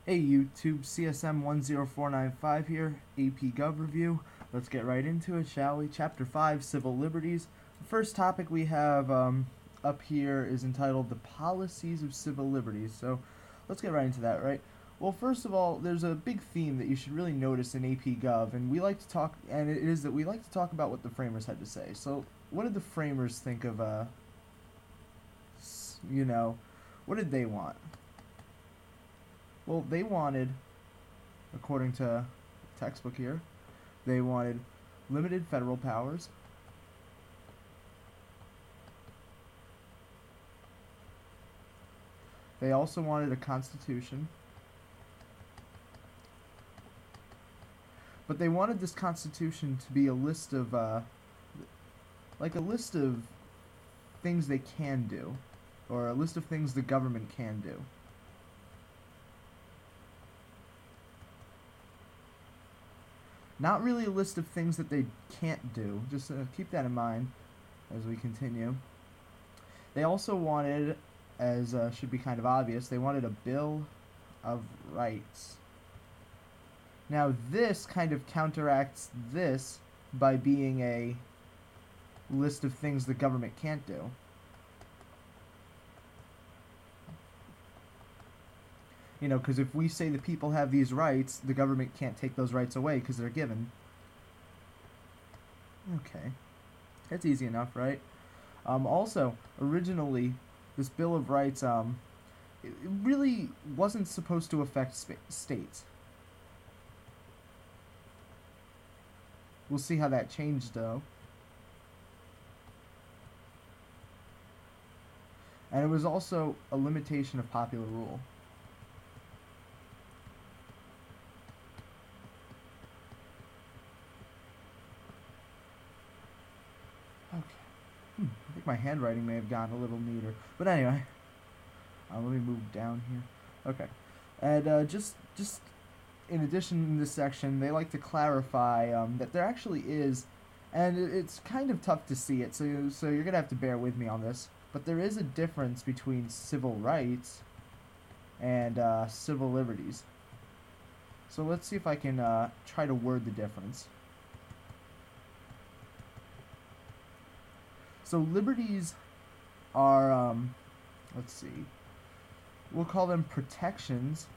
Hey YouTube, CSM10495 here, AP Gov Review. Let's get right into it, shall we? Chapter 5, Civil Liberties. The first topic we have up here is entitled The Policies of Civil Liberties. So let's get right into that, right? Well, first of all, there's a big theme that you should really notice in AP Gov, and we like to talk, and it is that we like to talk about what the framers had to say. So, what did the framers think of, what did they want? Well, they wanted, according to the textbook here, they wanted limited federal powers. They also wanted a constitution. But they wanted this constitution to be a list of, like a list of things they can do, or a list of things the government can do. Not really a list of things that they can't do. Just keep that in mind as we continue. They also wanted, as should be kind of obvious, they wanted a Bill of Rights. Now this kind of counteracts this by being a list of things the government can't do. You know, because if we say the people have these rights, the government can't take those rights away because they're given. Okay. That's easy enough, right? Also, originally, this Bill of Rights, it really wasn't supposed to affect states. We'll see how that changed, though. And it was also a limitation of popular rule. I think my handwriting may have gotten a little neater. But anyway, let me move down here. Okay. And just in addition in this section, they like to clarify that there actually is, and it's kind of tough to see it, so you're going to have to bear with me on this, but there is a difference between civil rights and civil liberties. So let's see if I can try to word the difference. So liberties are, let's see, we'll call them protections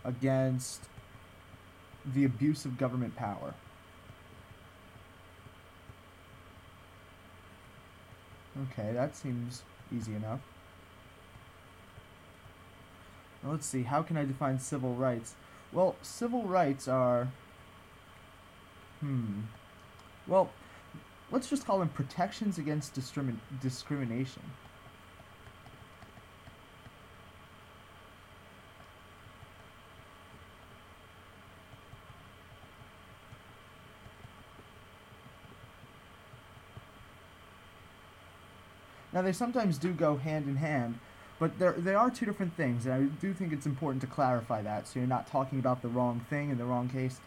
against the abuse of government power. Okay, that seems easy enough. Now let's see, how can I define civil rights? Well, civil rights are, well, let's just call them protections against discrimination. Now, they sometimes do go hand in hand, but they are two different things, and I do think it's important to clarify that so you're not talking about the wrong thing in the wrong case.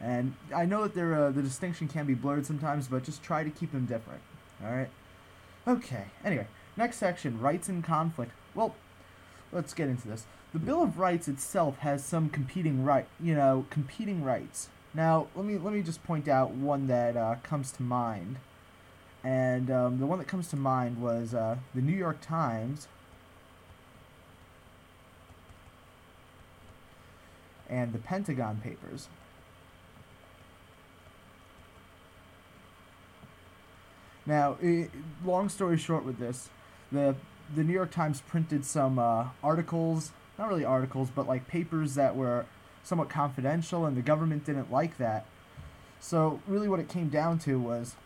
And I know that the distinction can be blurred sometimes, but just try to keep them different. Alright? Okay, anyway, next section, rights in conflict. Well, let's get into this. The Bill of Rights itself has some competing rights. Now, let me just point out one that comes to mind. And the one that comes to mind was the New York Times and the Pentagon Papers. Now, long story short with this, the New York Times printed some articles, not really articles, but like papers that were somewhat confidential, and the government didn't like that. So really what it came down to was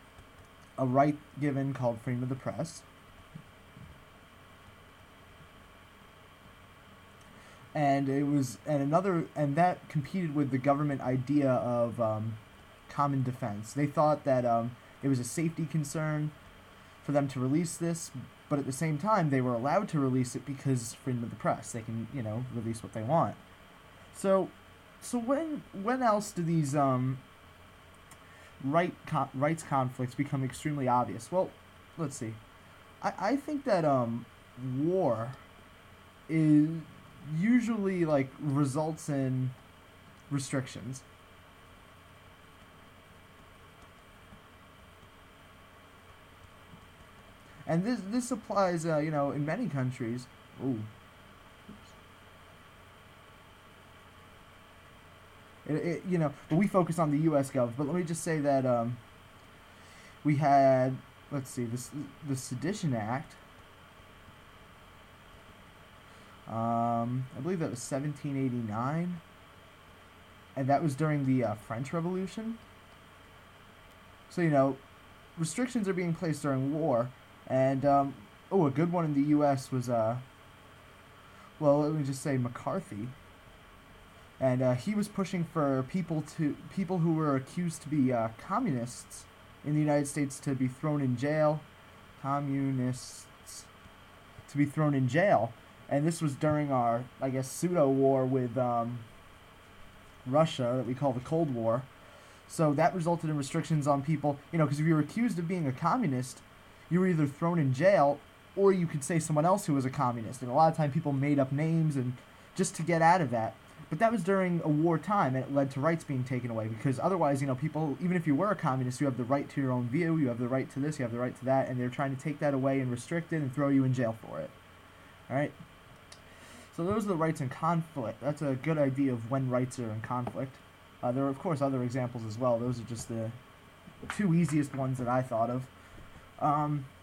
a right given called freedom of the press. And that competed with the government idea of common defense. They thought that it was a safety concern for them to release this, but at the same time, they were allowed to release it because freedom of the press. They can, release what they want. So when else do these rights conflicts become extremely obvious? Well, let's see. I think that war is usually like results in restrictions. And this applies, in many countries. Ooh. But we focus on the U.S. gov. But let me just say that we had, let's see, the Sedition Act. I believe that was 1789, and that was during the French Revolution. So restrictions are being placed during war, and a good one in the U.S. was let me just say McCarthy. And he was pushing for people who were accused to be communists in the United States to be thrown in jail. Communists to be thrown in jail. And this was during our, I guess, pseudo-war with Russia that we call the Cold War. So that resulted in restrictions on people, because if you were accused of being a communist, you were either thrown in jail or you could say someone else who was a communist. And a lot of time people made up names and just to get out of that. But that was during a wartime, and it led to rights being taken away, because otherwise, people, even if you were a communist, you have the right to your own view, you have the right to this, you have the right to that, and they're trying to take that away and restrict it and throw you in jail for it. Alright? So those are the rights in conflict. That's a good idea of when rights are in conflict. There are, of course, other examples as well. Those are just the two easiest ones that I thought of.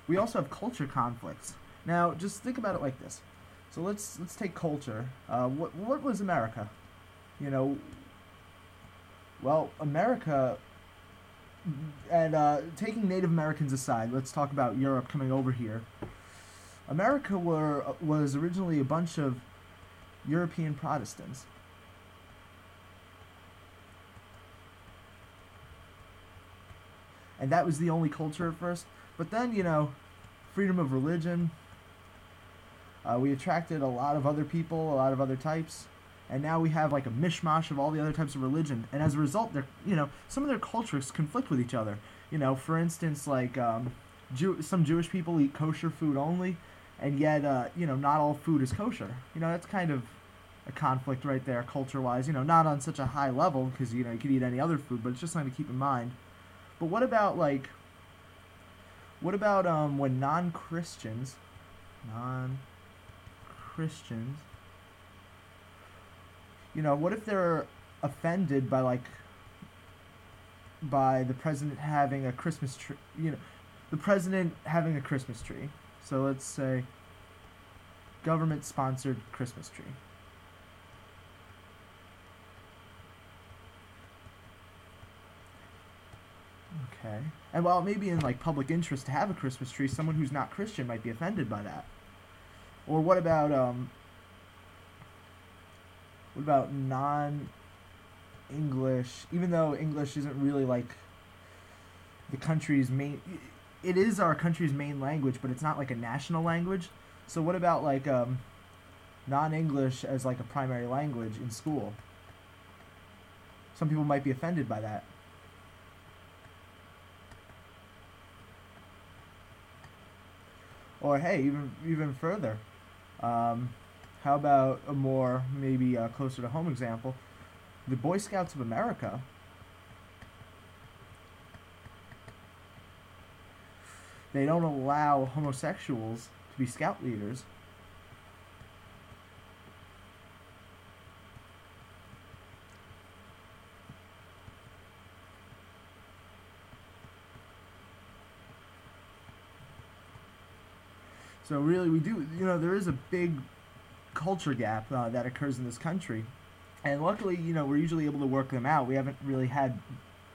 We also have culture conflicts. Now, just think about it like this. So let's take culture. What was America? America, and taking Native Americans aside, let's talk about Europe coming over here. America was originally a bunch of European Protestants. And that was the only culture at first. But then, freedom of religion. We attracted a lot of other people, a lot of other types. And now we have like a mishmash of all the other types of religion. And as a result, some of their cultures conflict with each other. For instance, like some Jewish people eat kosher food only. And yet, not all food is kosher. That's kind of a conflict right there, culture-wise. Not on such a high level, because, you could eat any other food, but it's just something to keep in mind. But what about when non-Christians, what if they're offended by the president having a Christmas tree, the president having a Christmas tree. So let's say government-sponsored Christmas tree. Okay. And while it may be in public interest to have a Christmas tree, someone who's not Christian might be offended by that. Or what about non-English, even though English isn't really the country's main, it is our country's main language, but it's not a national language. So what about non-English as a primary language in school? Some people might be offended by that. Or hey, even further, how about a more maybe closer to home example? The Boy Scouts of America. They don't allow homosexuals to be scout leaders. So really, we do, there is a big culture gap that occurs in this country. And luckily, we're usually able to work them out. We haven't really had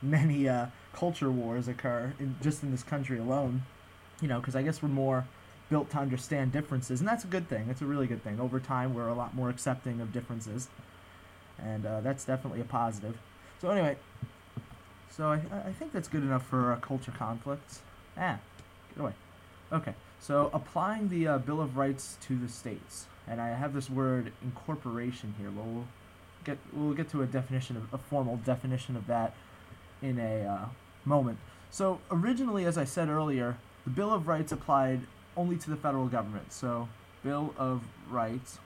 many culture wars occur just in this country alone. Because I guess we're more built to understand differences. And that's a good thing. It's a really good thing. Over time, we're a lot more accepting of differences. And that's definitely a positive. So anyway, I think that's good enough for culture conflicts. Get away. Okay. So applying the Bill of Rights to the states, and I have this word incorporation here. We'll get to a formal definition of that in a moment. So originally, as I said earlier, the Bill of Rights applied only to the federal government. So Bill of Rights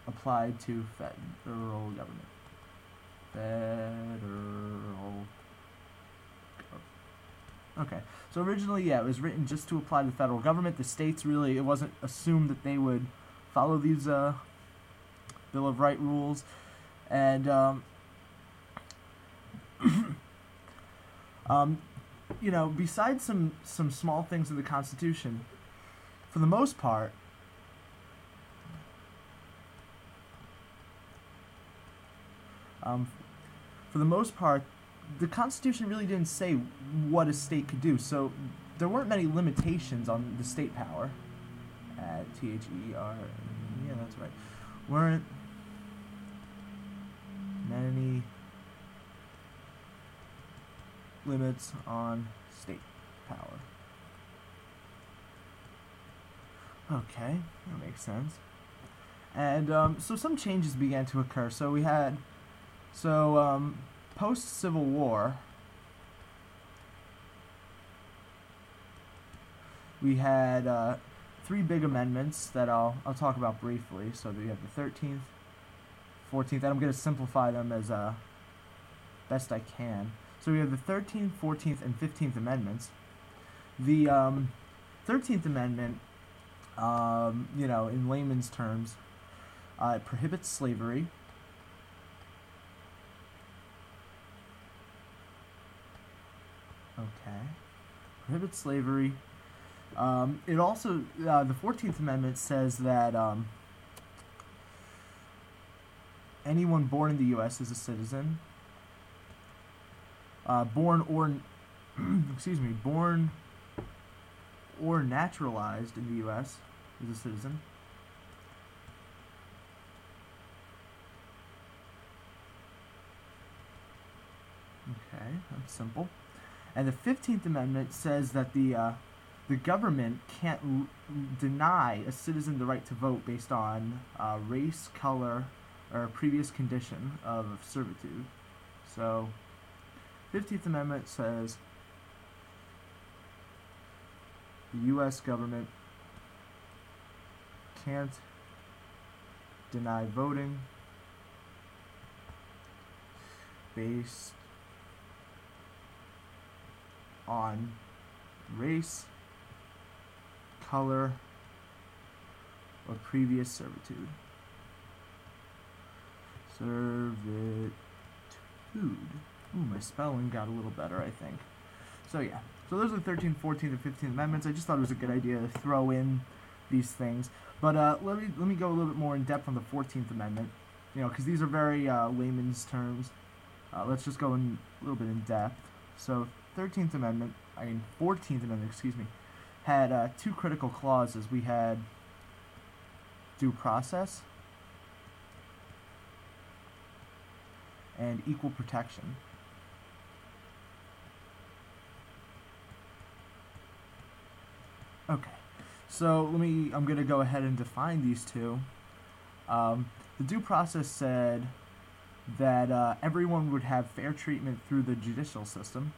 applied to federal government. Federal. Okay, so originally, yeah, it was written just to apply to the federal government. The states really, it wasn't assumed that they would follow these Bill of Rights rules, and you know, besides some small things in the Constitution, for the most part, the Constitution really didn't say what a state could do, so there weren't many limitations on the state power. T-H-E-R, yeah, that's right. Weren't many limits on state power. Okay, that makes sense. And so some changes began to occur. So we had, post-Civil War, we had three big amendments that I'll talk about briefly. So we have the 13th, 14th, and I'm going to simplify them as best I can. So we have the 13th, 14th, and 15th Amendments. The 13th Amendment, you know, in layman's terms, it prohibits slavery. Okay. Prohibits slavery. It also, the 14th Amendment says that anyone born in the U.S. is a citizen. Born or naturalized in the U.S. is a citizen. Okay, that's simple. And the 15th Amendment says that the government can't deny a citizen the right to vote based on race, color, or previous condition of servitude. So, 15th Amendment says the U.S. government can't deny voting based on race, color, or previous servitude. Servitude. Ooh, my spelling got a little better, I think. So yeah. So those are the 13th, 14th, and 15th Amendments. I just thought it was a good idea to throw in these things. But let me go a little bit more in depth on the 14th Amendment. You know, because these are very layman's terms. Let's just go in a little bit in depth. So 14th Amendment, excuse me, had two critical clauses. We had due process and equal protection. Okay, so I'm going to go ahead and define these two. The due process said that everyone would have fair treatment through the judicial system.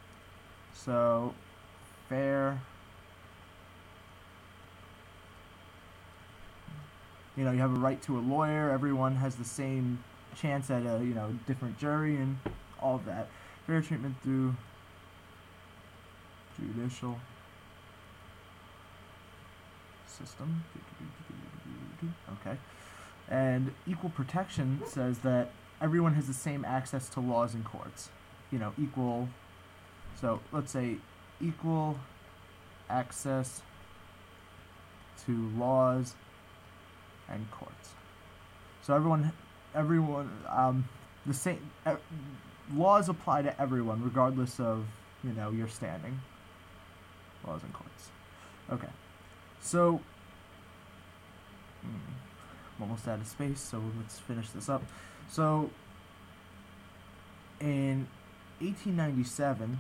So, fair, you know, you have a right to a lawyer, everyone has the same chance at a, you know, different jury and all of that. Fair treatment through judicial system. Okay. And equal protection says that everyone has the same access to laws and courts. You know, equal, so let's say equal access to laws and courts. So everyone, the same, laws apply to everyone regardless of, you know, your standing. Laws and courts. Okay. So, I'm almost out of space, so let's finish this up. So, in 1897,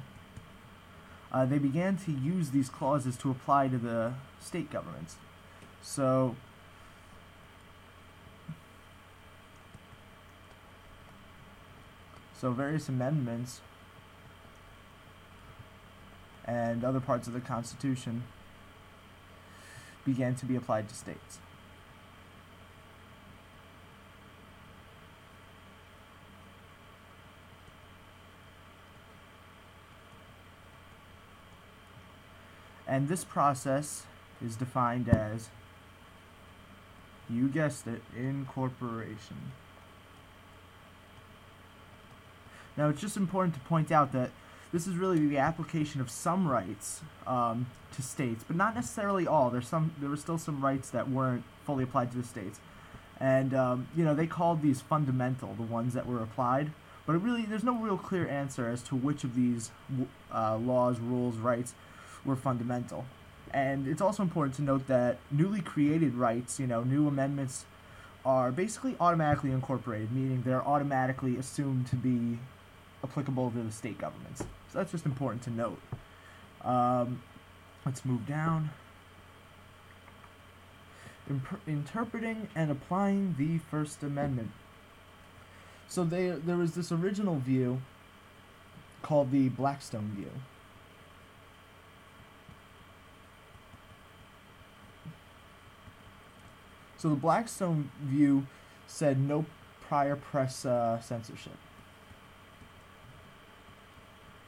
they began to use these clauses to apply to the state governments. So, various amendments and other parts of the Constitution began to be applied to states. And this process is defined as, you guessed it, incorporation. Now, it's just important to point out that this is really the application of some rights to states, but not necessarily all. There were still some rights that weren't fully applied to the states, and they called these fundamental, the ones that were applied. But there's no real clear answer as to which of these laws, rules, rights were fundamental. And it's also important to note that newly created rights, new amendments, are basically automatically incorporated, meaning they're automatically assumed to be applicable to the state governments. So that's just important to note. Let's move down. Interpreting and applying the First Amendment. So there was this original view called the Blackstone view. So the Blackstone view said no prior press censorship.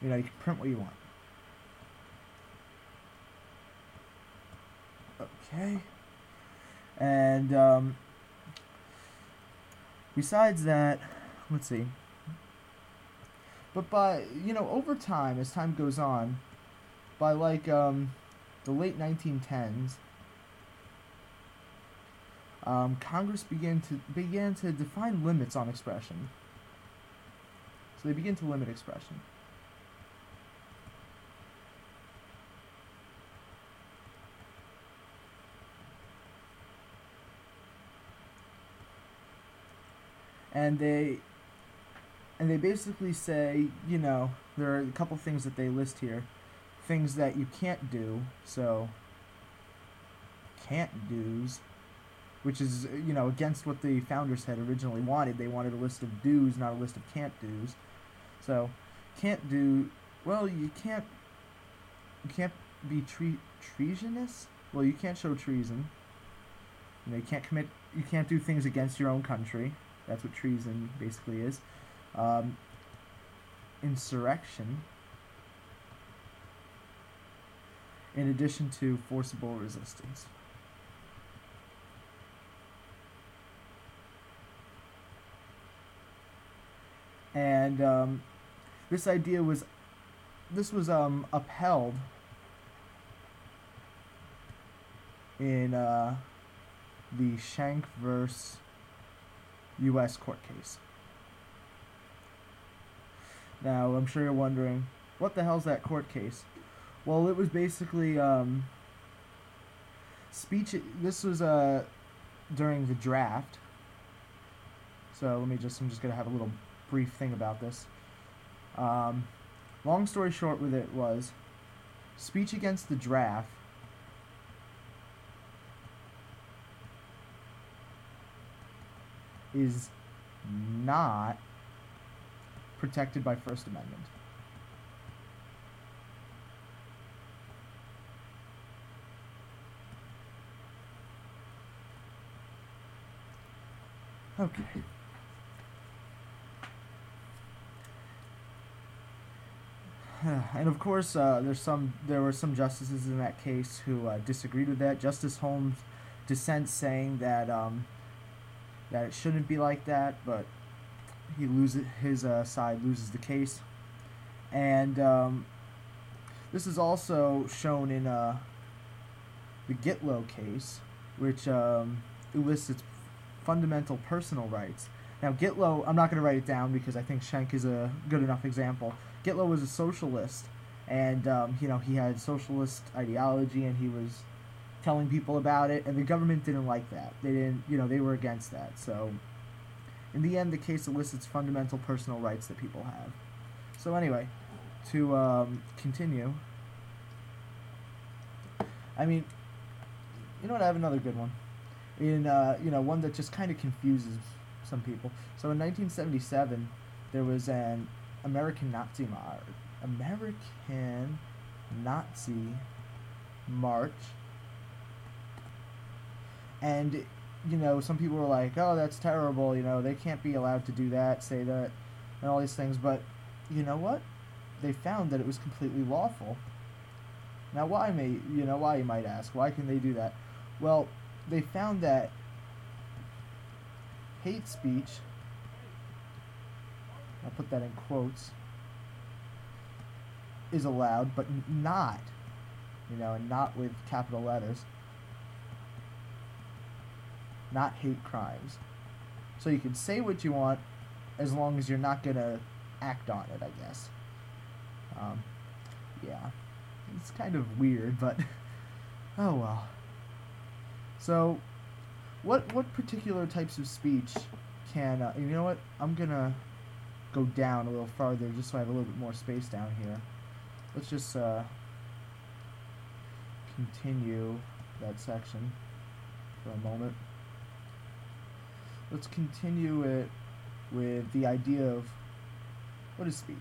You can print what you want. Okay. And besides that, let's see. But by, over time, as time goes on, by the late 1910s, Congress began to define limits on expression. So they begin to limit expression. And they basically say, there are a couple things that they list here. Things that you can't do, so can't do's, which is, against what the founders had originally wanted. They wanted a list of do's, not a list of can't do's. So, can't do, well, you can't be treasonous? Well, you can't show treason. You can't do things against your own country. That's what treason basically is. Insurrection, in addition to forcible resistance. And this idea was upheld in the Schenck versus U.S. court case. Now, I'm sure you're wondering, what the hell's that court case? Well, it was basically speech. This was during the draft. So I'm just gonna have a little brief thing about this. Long story short with it was, speech against the draft is not protected by First Amendment. Okay. And of course, there were some justices in that case who disagreed with that. Justice Holmes dissents, saying that that it shouldn't be like that, but his side loses the case. And this is also shown in the Gitlow case, which elicits fundamental personal rights. Now, Gitlow, I'm not going to write it down because I think Schenck is a good enough example. Gitlow was a socialist, and he had socialist ideology, and he was telling people about it, and the government didn't like that. They didn't, they were against that. So, in the end, the case elicits fundamental personal rights that people have. So anyway, to continue, I mean, you know what? I have another good one. One that just kind of confuses some people. So in 1977, there was an American Nazi march, and some people were like, "Oh, that's terrible. They can't be allowed to do that, say that, and all these things." But you know what? They found that it was completely lawful. Now, why you might ask, why can they do that? Well, they found that hate speech, I'll put that in quotes, is allowed, but not, and not with capital letters, not hate crimes. So you can say what you want as long as you're not going to act on it, I guess. Yeah. It's kind of weird, but oh well. So, what particular types of speech can, you know what? I'm going to go down a little farther just so I have a little bit more space down here. Let's just continue that section for a moment. Let's continue it with the idea of what is speech.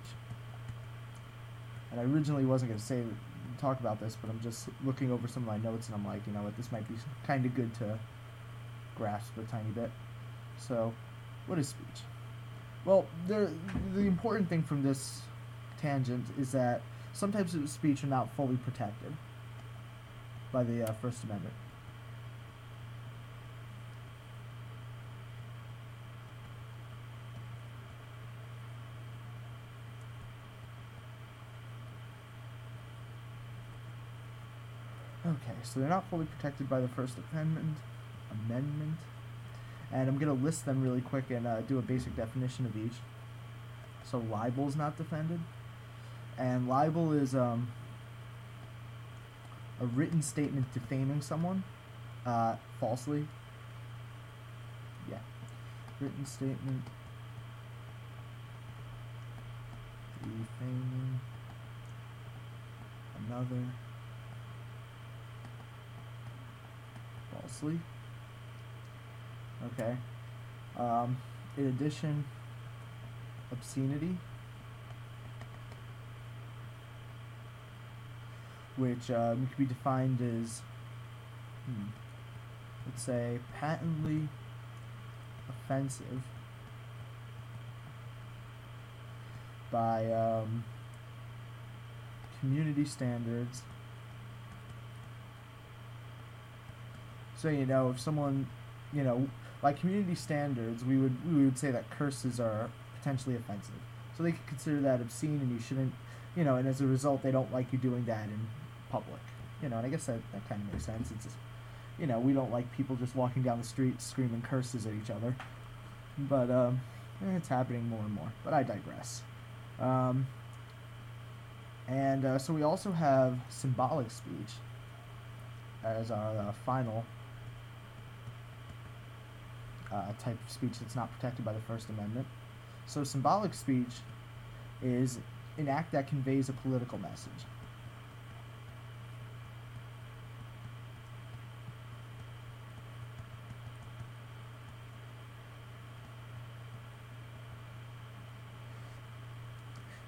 And I originally wasn't going to talk about this, but I'm just looking over some of my notes and I'm like, you know what, this might be kind of good to grasp a tiny bit. So, what is speech? Well, the important thing from this tangent is that some types of speech are not fully protected by the First Amendment. Okay, so they're not fully protected by the First Amendment. And I'm going to list them really quick and do a basic definition of each. So libel is not defended. And libel is a written statement defaming someone falsely. Yeah. Written statement defaming another falsely. Okay. In addition, obscenity, which can be defined as, let's say, patently offensive by community standards. So, if someone, by community standards, we would say that curses are potentially offensive. So they could consider that obscene, and you shouldn't, and as a result, they don't like you doing that in public. And I guess that kind of makes sense. It's just, we don't like people just walking down the street screaming curses at each other. But it's happening more and more. But I digress. So we also have symbolic speech as our final type of speech that's not protected by the First Amendment. So symbolic speech is an act that conveys a political message.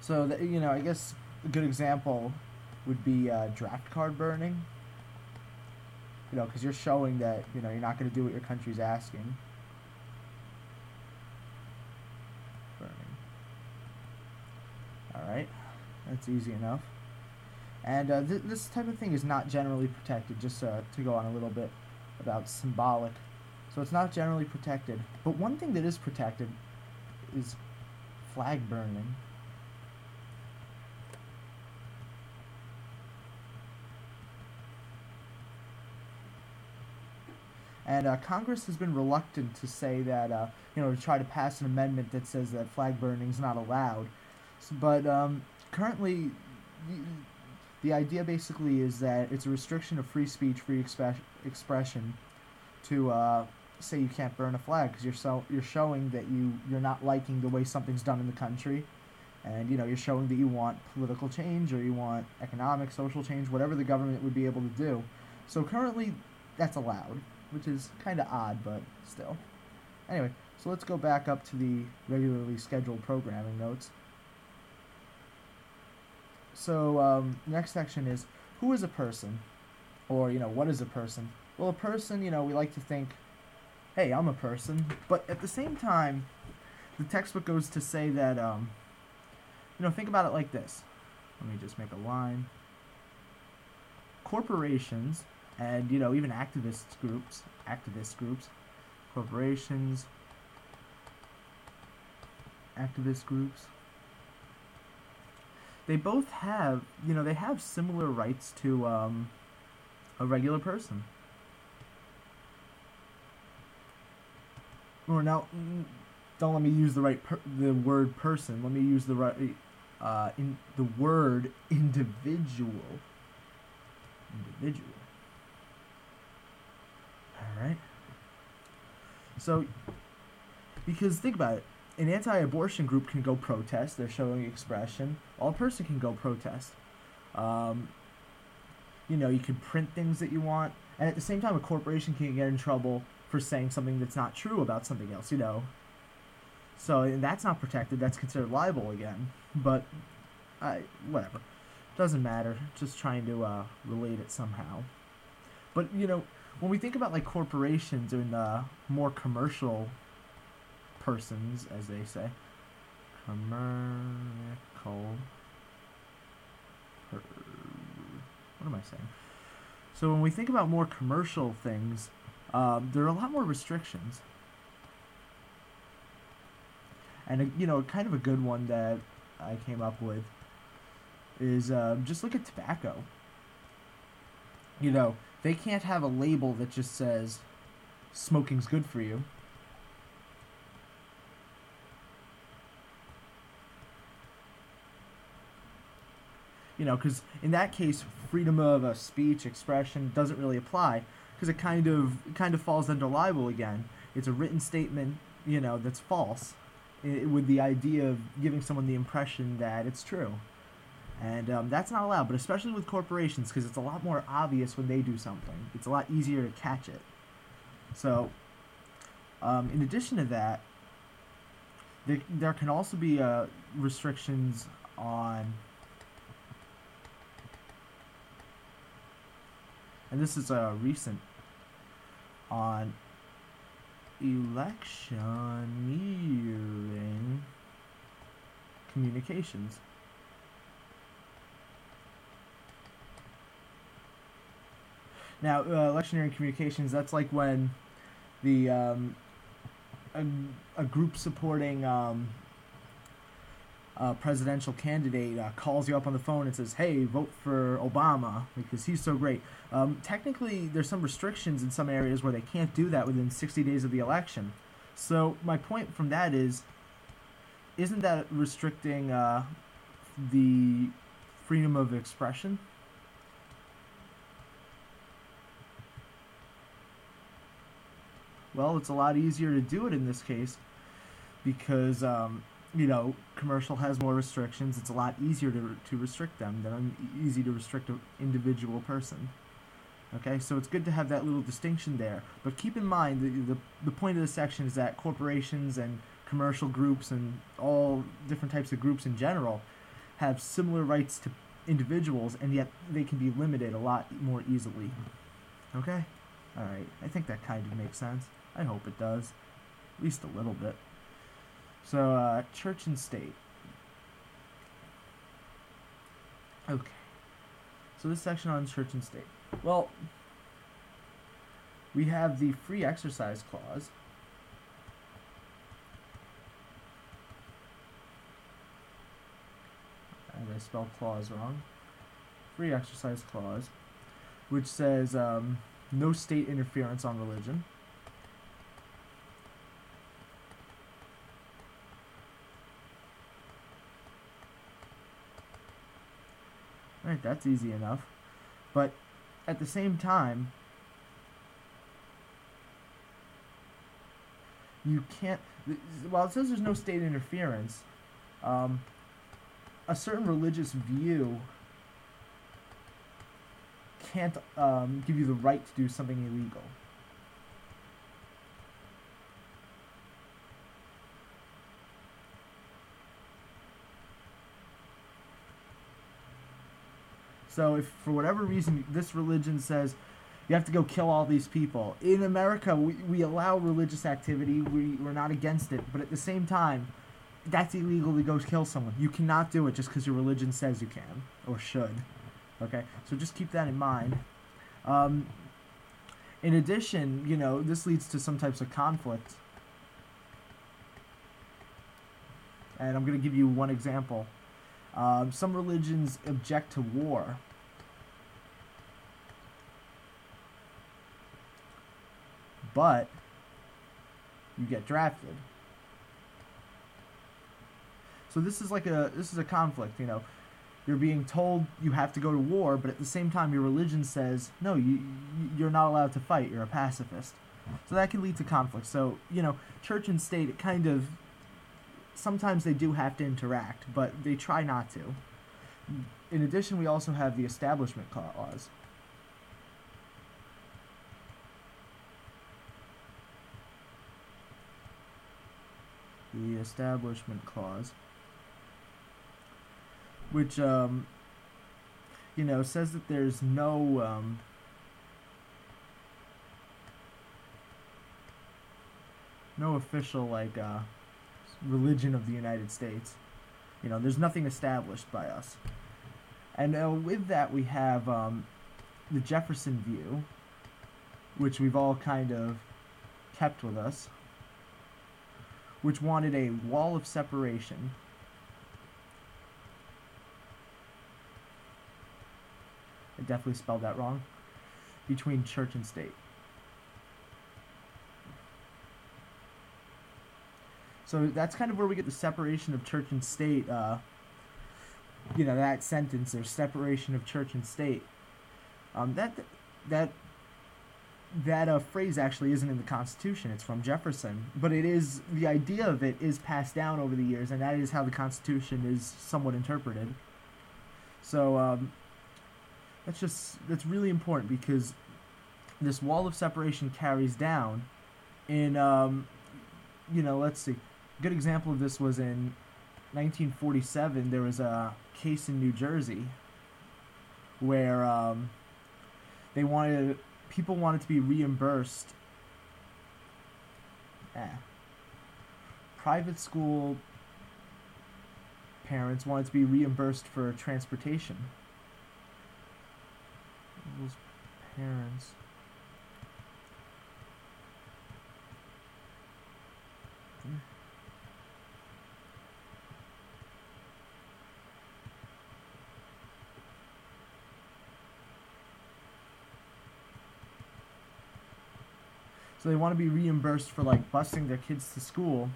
So, I guess a good example would be draft card burning. Because you're showing that, you're not going to do what your country's asking. Burning. Alright, that's easy enough. And this type of thing is not generally protected, just to go on a little bit about symbolic. So it's not generally protected. But one thing that is protected is flag burning. And Congress has been reluctant to say that, to try to pass an amendment that says that flag burning is not allowed. But currently, the idea basically is that it's a restriction of free speech, free expression to say you can't burn a flag because you're showing that you're not liking the way something's done in the country. And, you're showing that you want political change or you want economic, social change, whatever the government would be able to do. So currently, that's allowed, which is kind of odd, but still. Anyway, so let's go back up to the regularly scheduled programming notes. So, next section is, who is a person? Or, what is a person? Well, a person, we like to think, hey, I'm a person. But at the same time, the textbook goes to say that, think about it like this. Let me just make a line. corporations and even activist groups, corporations, activist groups. They both have they have similar rights to a regular person. Or now, don't let me use the word person. Let me use the word individual. Individual. All right. So, because think about it, an anti-abortion group can go protest. They're showing expression. A person can go protest. You can print things that you want, and at the same time, a corporation can get in trouble for saying something that's not true about something else. So that's not protected. That's considered libel again. But whatever, doesn't matter. Just trying to relate it somehow. But when we think about like corporations and more commercial persons, as they say, what am I saying? So when we think about more commercial things, there are a lot more restrictions. And kind of a good one that I came up with is just look at tobacco. They can't have a label that just says smoking's good for you. Because in that case, freedom of speech, expression doesn't really apply, because it kind of falls under libel again. It's a written statement, that's false, with the idea of giving someone the impression that it's true. And that's not allowed, but especially with corporations, because it's a lot more obvious when they do something. It's a lot easier to catch it. So, in addition to that, there can also be restrictions on, and this is recent, on electioneering communications. Now, electioneering communications, that's like when the a group supporting a presidential candidate calls you up on the phone and says, hey, vote for Obama because he's so great. Technically, there's some restrictions in some areas where they can't do that within 60 days of the election. So my point from that is, isn't that restricting the freedom of expression? Well, it's a lot easier to do it in this case because, commercial has more restrictions. It's a lot easier to restrict them than easy to restrict an individual person. Okay, so it's good to have that little distinction there. But keep in mind, the point of this section is that corporations and commercial groups and all different types of groups in general have similar rights to individuals, and yet they can be limited a lot more easily. Okay? Alright, I think that kind of makes sense. I hope it does. At least a little bit. So, church and state. Okay. So this section on church and state. Well, we have the free exercise clause. And I spelled clause wrong. Free exercise clause, which says no state interference on religion. Right, that's easy enough. But at the same time, you can't, while it says there's no state interference, a certain religious view can't give you the right to do something illegal. So if for whatever reason this religion says you have to go kill all these people, in America we allow religious activity, we're not against it, but at the same time, that's illegal to go kill someone. You cannot do it just because your religion says you can or should. Okay, so just keep that in mind. Um, in addition, this leads to some types of conflict. And I'm going to give you one example. Some religions object to war. But you get drafted. So this is a conflict, You're being told you have to go to war, but at the same time your religion says, no, you're not allowed to fight, you're a pacifist. So that can lead to conflict. So, church and state, it kind of, sometimes they do have to interact, but they try not to. In addition, we also have the Establishment Clause. The Establishment Clause, which says that there's no official religion of the United States. There's nothing established by us. And with that, we have the Jefferson view, which we've all kind of kept with us, which wanted a wall of separation. I definitely spelled that wrong. Between church and state. So that's kind of where we get the separation of church and state. That sentence, or separation of church and state. That phrase actually isn't in the Constitution. It's from Jefferson, but it is, the idea of it is passed down over the years, and that is how the Constitution is somewhat interpreted. So that's really important, because this wall of separation carries down in let's see. A good example of this was in 1947. There was a case in New Jersey where people wanted to be reimbursed. Private school parents wanted to be reimbursed for transportation. Those parents. So they want to be reimbursed for busing their kids to school,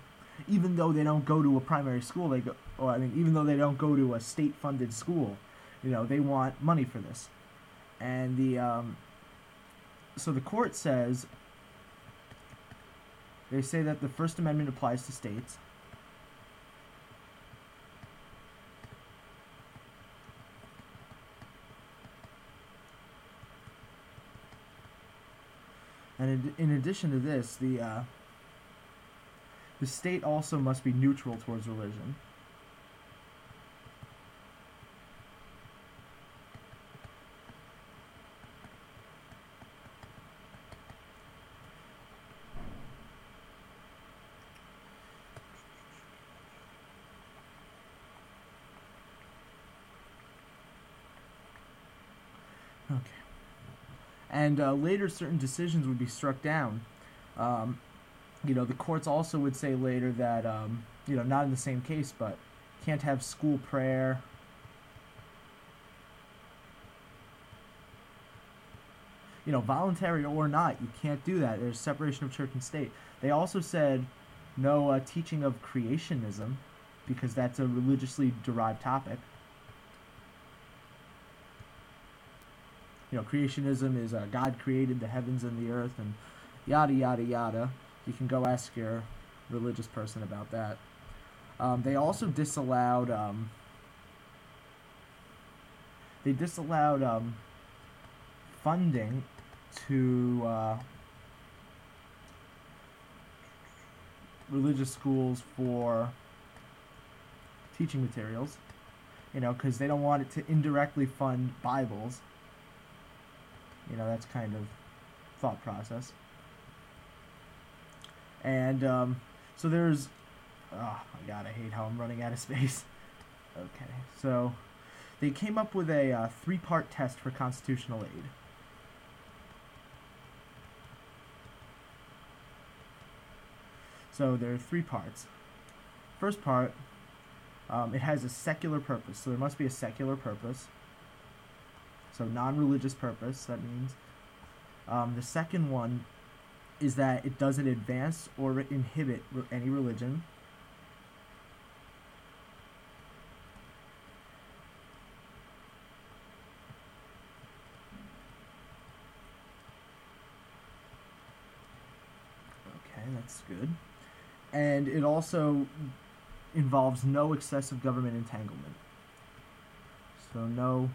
even though they don't go to a primary school. Even though they don't go to a state-funded school, they want money for this. And so the court says, they say that the First Amendment applies to states. And in addition to this, the state also must be neutral towards religion. Okay. And later, certain decisions would be struck down. The courts also would say later that, not in the same case, but can't have school prayer. Voluntary or not, you can't do that. There's separation of church and state. They also said no teaching of creationism, because that's a religiously derived topic. Creationism is God created the heavens and the earth, and yada yada yada. You can go ask your religious person about that. They also disallowed funding to religious schools for teaching materials, because they don't want it to indirectly fund Bibles. That's kind of thought process. And so there's, oh my god, I hate how I'm running out of space. Okay, so They came up with a three-part test for constitutional aid. So there are three parts. First part, it has a secular purpose, so there must be a secular purpose. So non-religious purpose, that means. The second one is that it doesn't advance or inhibit any religion. Okay, that's good. And it also involves no excessive government entanglement. So no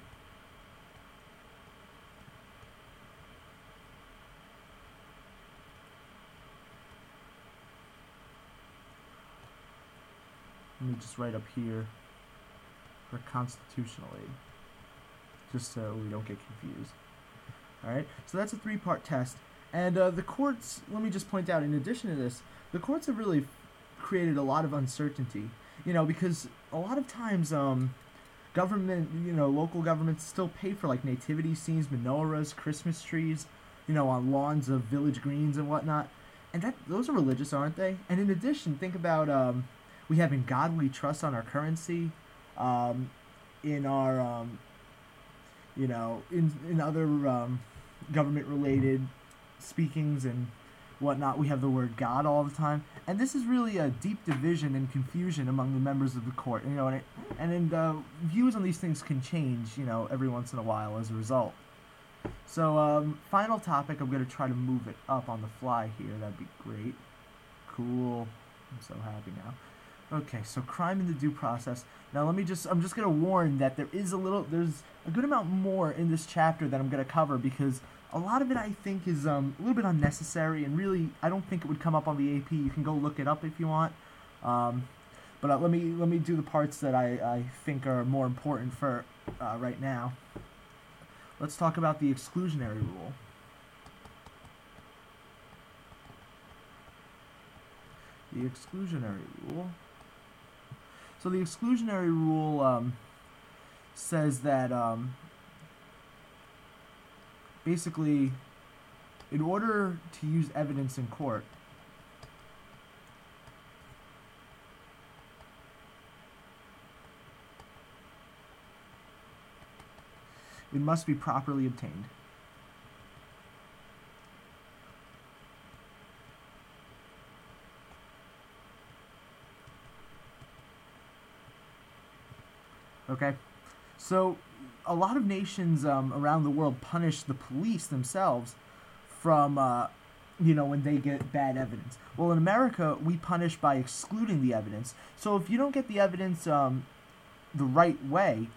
let me just write up here for constitutional aid, just so we don't get confused. Alright, so that's a three-part test. And the courts, let me just point out, in addition to this, the courts have really created a lot of uncertainty, because a lot of times government, local governments still pay for like nativity scenes, menorahs, Christmas trees, on lawns of village greens and whatnot. And those are religious, aren't they? And in addition, think about we have "In God We Trust" on our currency, in our in other government-related speakings and whatnot, we have the word God all the time, and this is really a deep division and confusion among the members of the court. Views on these things can change, every once in a while as a result. So, final topic. I'm gonna try to move it up on the fly here. That'd be great. Cool. I'm so happy now. Okay, so crime in the due process. Now I'm just gonna warn that there's a good amount more in this chapter that I'm gonna cover, because a lot of it I think is a little bit unnecessary, and really I don't think it would come up on the AP. You can go look it up if you want. But let me do the parts that I think are more important for right now. Let's talk about the exclusionary rule. The exclusionary rule. So the exclusionary rule says that basically, in order to use evidence in court, it must be properly obtained. Okay, so a lot of nations around the world punish the police themselves from, when they get bad evidence. Well, in America, we punish by excluding the evidence. So if you don't get the evidence the right way,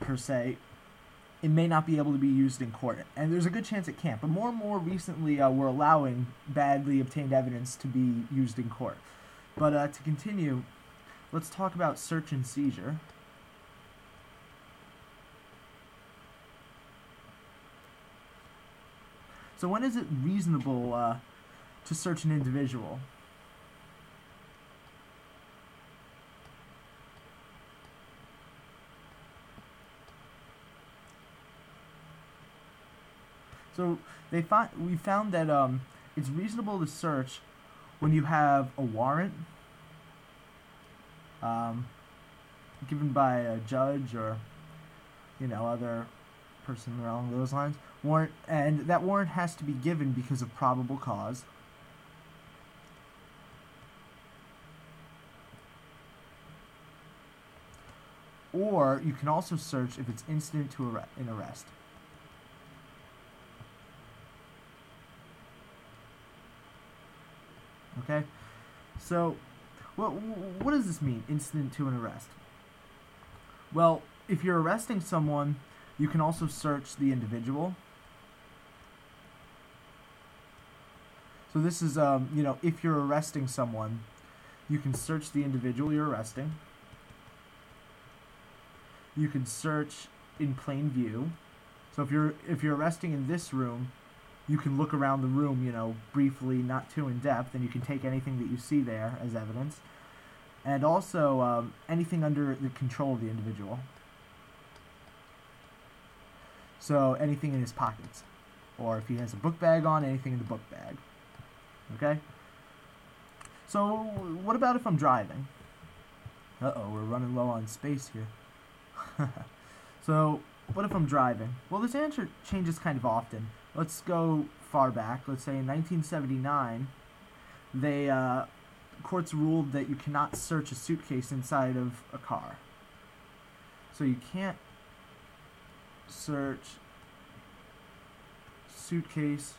per se, it may not be able to be used in court. And there's a good chance it can't. But more and more recently, we're allowing badly obtained evidence to be used in court. But to continue, let's talk about search and seizure. So when is it reasonable to search an individual? So we found that it's reasonable to search when you have a warrant given by a judge or other person along those lines. And that warrant has to be given because of probable cause. Or you can also search if it's incident to an arrest. Okay? So, what does this mean, incident to an arrest? Well, if you're arresting someone, you can also search the individual. So this is, if you're arresting someone, you can search the individual you're arresting. You can search in plain view. So if you're arresting in this room, you can look around the room, briefly, not too in depth, and you can take anything that you see there as evidence. And also anything under the control of the individual. So anything in his pockets. Or if he has a book bag on, anything in the book bag. Okay? So what about if I'm driving? Uh-oh, we're running low on space here. So what if I'm driving? Well, this answer changes kind of often. Let's go far back. Let's say in 1979, courts ruled that you cannot search a suitcase inside of a car. So you can't search suitcase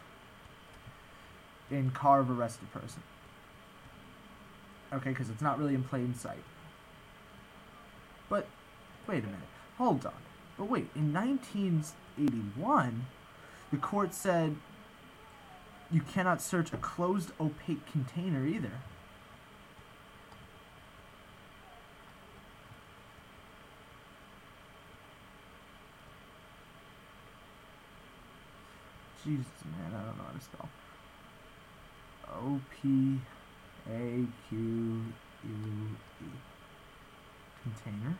in car of arrested person. Okay, because it's not really in plain sight. But, wait a minute. Hold on. But wait, in 1981, the court said you cannot search a closed, opaque container either. Jesus, man, I don't know how to spell. O-P-A-Q-U-E. Container.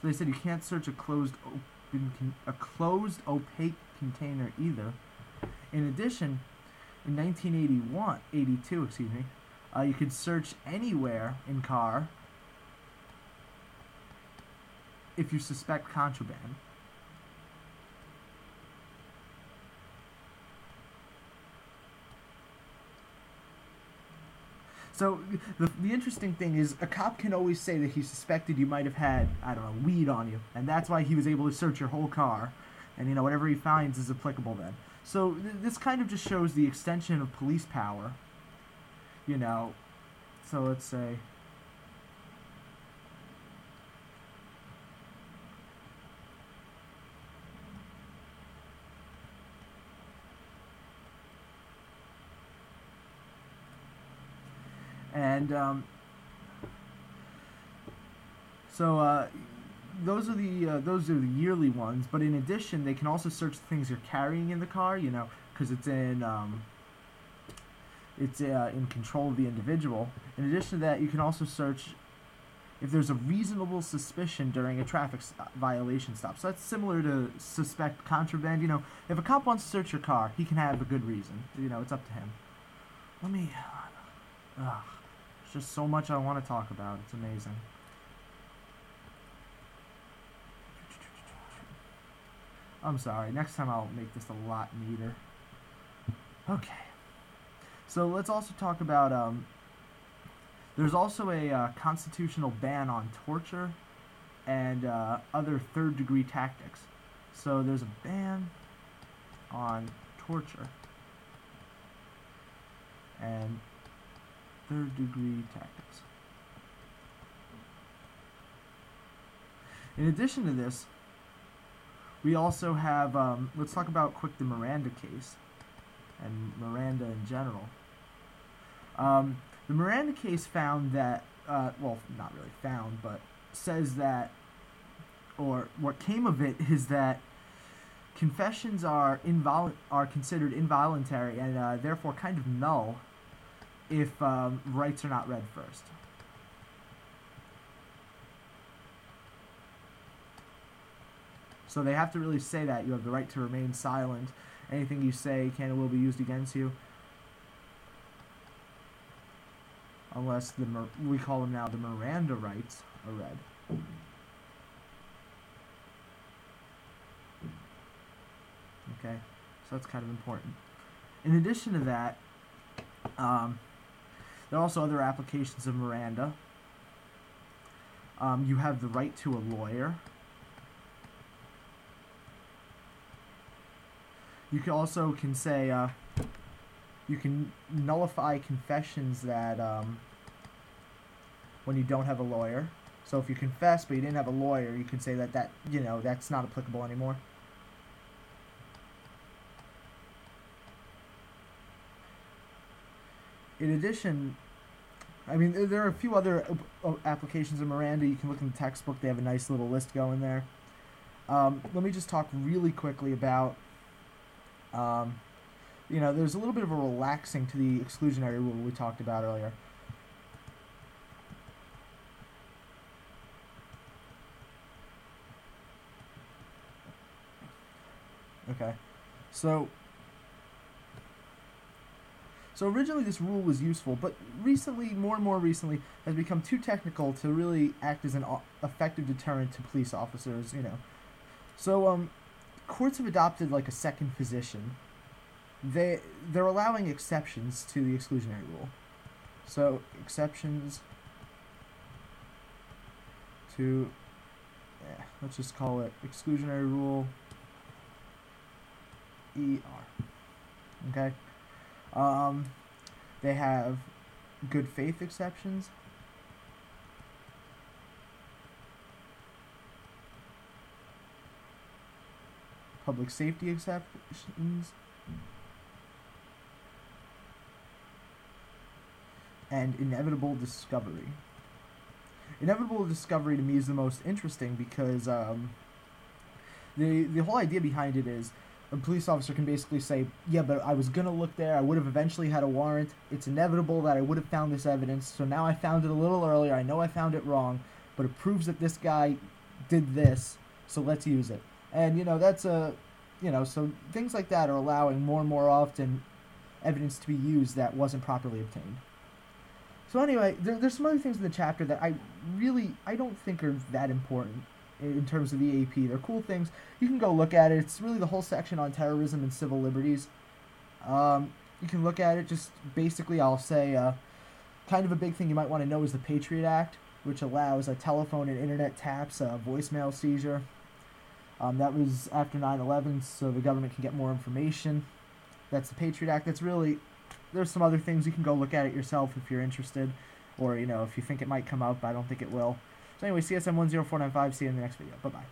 So they said you can't search a closed, opaque container either. In addition, in 1982, excuse me, you could search anywhere in car if you suspect contraband. So the interesting thing is a cop can always say that he suspected you might have had, I don't know, weed on you. And that's why he was able to search your whole car. And, whatever he finds is applicable then. So this kind of just shows the extension of police power. So let's say... And those are the yearly ones. But in addition, they can also search the things you're carrying in the car. Because it's in control of the individual. In addition to that, you can also search if there's a reasonable suspicion during a traffic violation stop. So that's similar to suspect contraband. If a cop wants to search your car, he can have a good reason. It's up to him. There's just so much I want to talk about. It's amazing. I'm sorry. Next time I'll make this a lot neater. Okay. So let's also talk about... there's also a constitutional ban on torture and other third-degree tactics. So there's a ban on torture and third-degree tactics. In addition to this, we also have, let's talk about quick the Miranda case and Miranda in general. The Miranda case found that, well, not really found, but says that, or what came of it is that confessions are considered involuntary and therefore kind of null if rights are not read first. So they have to really say that you have the right to remain silent. Anything you say can and will be used against you. Unless we call them now the Miranda rights are read. Okay, so that's kind of important. In addition to that, there are also other applications of Miranda. You have the right to a lawyer. You can also say you can nullify confessions that when you don't have a lawyer. So if you confess but you didn't have a lawyer, you can say that that's not applicable anymore. In addition, I mean, there are a few other applications of Miranda. You can look in the textbook. They have a nice little list going there. Let me just talk really quickly about, there's a little bit of a relaxing to the exclusionary rule we talked about earlier. Okay. So originally this rule was useful, but recently, more and more recently, has become too technical to really act as an effective deterrent to police officers, you know. So courts have adopted like a second position. They're allowing exceptions to the exclusionary rule. So exceptions to, let's just call it exclusionary rule ER. Okay. They have good faith exceptions. Public safety exceptions. And inevitable discovery. Inevitable discovery to me is the most interesting because the whole idea behind it is a police officer can basically say, yeah, but I was going to look there. I would have eventually had a warrant. It's inevitable that I would have found this evidence. So now I found it a little earlier. I know I found it wrong, but it proves that this guy did this. So let's use it. And, you know, that's so things like that are allowing more and more often evidence to be used that wasn't properly obtained. So anyway, there's some other things in the chapter that I don't think are that important in terms of the AP. They're cool things. You can go look at it. It's really the whole section on terrorism and civil liberties. You can look at it. Just basically, I'll say kind of a big thing you might want to know is the Patriot Act, which allows telephone and internet taps, voicemail seizure. That was after 9/11, so the government can get more information. That's the Patriot Act. That's really... There's some other things you can go look at it yourself if you're interested, or, you know, if you think it might come up. I don't think it will. So anyway, CSM 10495. See you in the next video. Bye-bye.